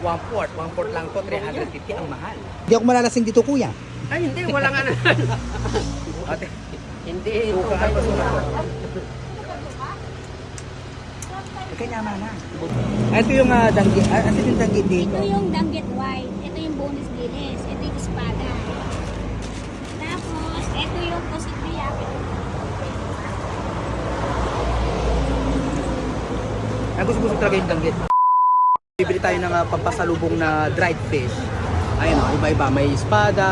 One-fourth lang to, 350 ang mahal. Hindi ako malalasing dito, kuya. Ay, hindi, wala nga na. Ate, hindi. Tukaan pa sila. Kanya mana. Ito yung danggit. Ito yung danggit dito. Ito yung danggit white. Ito yung bonus dilis. Ito yung espada. Tapos, ito yung pusit biyak. Ang gusto talaga yung danggit. Bibili tayo ng pampasalubong na dried fish. Ayun o, iba-iba. May espada,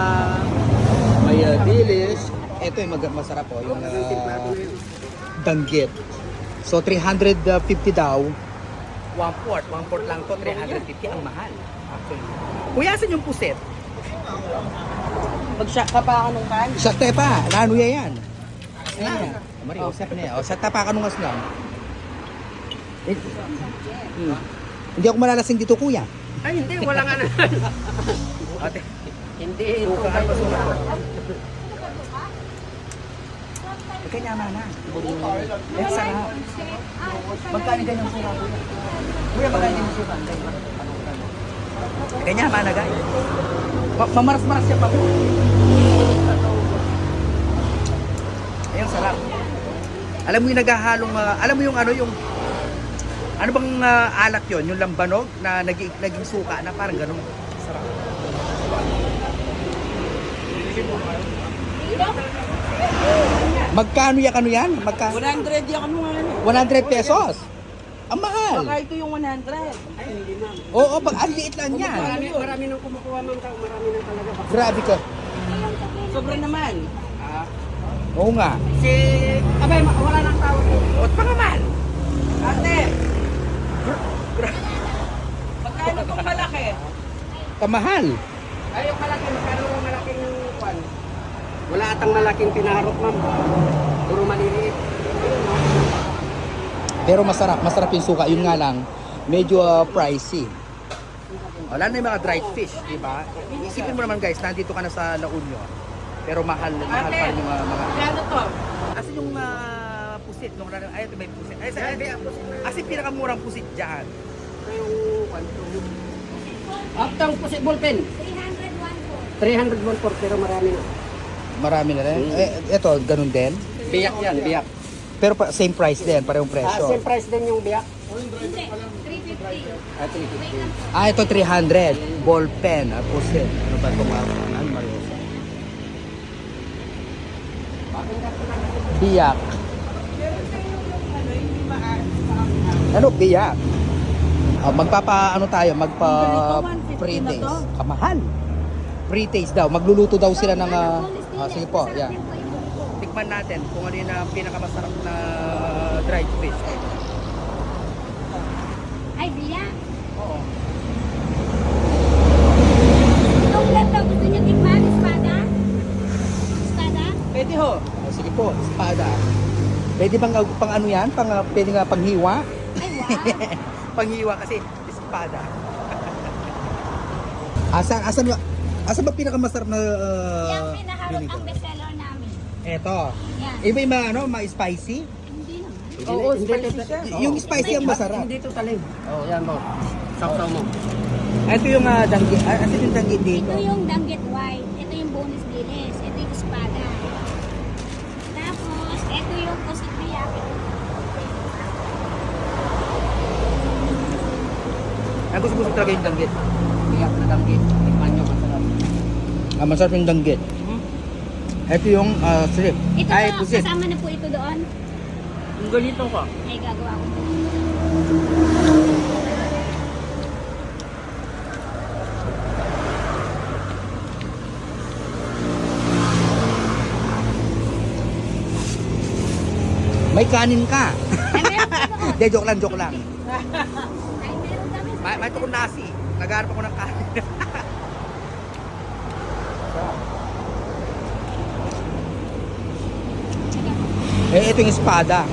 may dilis. Ito yung masarap po, yung danggit. So 350 daw. One-fourth lang to, 350 ang mahal. Actually. Kuya, saan yung puset? Mag-shock ka pa ako nung kan. Sakte pa, lano yan. Ayan. Mari, usap na yan. O, sakta pa kanungas lang. Hindi ako malalasing dito, kuya. Ay, hindi, wala nga na. Ate, Hindi. tukaan pa sila. Kanya mana. Yan sarap. Magkano ganyang suka, kuya? Kuya, magkano ganyang suka? Kanya mana, guys. Mamaras-maras siya pa po. Ayan, sarap. Alam mo yung naghahalong, alam mo yung ano, yung ano bang alak yon, yung lambanog na naging suka na parang ganun. Sarap. Magkano yan? Magkano? 100 yung ano nga. 100 pesos. Ang mahal. Baka ito yung 100. Ay, hindi ma'am. Oo, pag ang liit lang yan. Marami nang kumukuha ma'am. Marami nang talaga. Grabe ka. Sobra naman. Oo nga. Si... Abay, wala nang tawag. Ot pa naman. Ate! Magkano itong malaki? Kamahal. Ay, yung malaki. Magkano yung malaking kwan? Wala atang malaking pinaharap ma'am. Puro maliliit. Pero masarap yung suka. Yun nga lang, medyo pricey. Wala na yung mga dried fish, di ba? Isipin mo naman guys, nandito ka na sa La Union. Pero mahal pa rin yung mga... Kano to? Kasi yung pusit, nung ay, ito ba yung pusit? Ay, kasi pinakamurang pusit dyan. Ito yung kwan. Aftang possible pen. 301 po. 300 pero marami na. Marami na rin. Ito, ganun din. Biyak yan, biyak. Pero same price din, parehong presyo. Same price din yung biyak. Hindi, 350. At 350. Ito 300. Ball pen, pusit. Ano ba itong ano, Mariosa? Biyak. Ano, biyak? Magpapa, ano tayo, magpa pre-taste. Kamahal. Pre-taste daw. Magluluto daw sila ng... sige po, yeah. Tikman natin kung ano yung pinakamasarap na dried fish. Ay, biyak. Oo. Itong ganda, gusto niyo tikman? Espada? Espada? Pwede ho. Sige po, espada. Pwede bang pang ano yan? Pwede nga panghiwa? Ay, wow. Panghiwa kasi espada. Asan ba pinakamasarap na Yung pinaharap ang bestseller namin. eto? Yan. Iba yung mga ano, spicy? Hindi naman. Oo, spicy siya. Yung spicy ang masarap. Hindi ito talim. Oo, yan mo. Saksaw mo. Ito yung danggit. Ito yung danggit dito. Ito yung danggit white. Ito yung bonus dilis. Ito yung espada. Tapos, ito yung pusit biyak. Ang gusto talaga yung danggit. Biyak na danggit. Tikman nyo, masarap. Masarap yung danggit. Ito yung strip. Ito Ay, po, pusit. kasama na po ito doon. Yung ganito ka. Ay, gagawa ko. May kanin ka. Ay, meron pa doon. De, joke lang. Ay, meron kami. May tukong nasi. Nagharap ako ng kanin. Ito yung espada.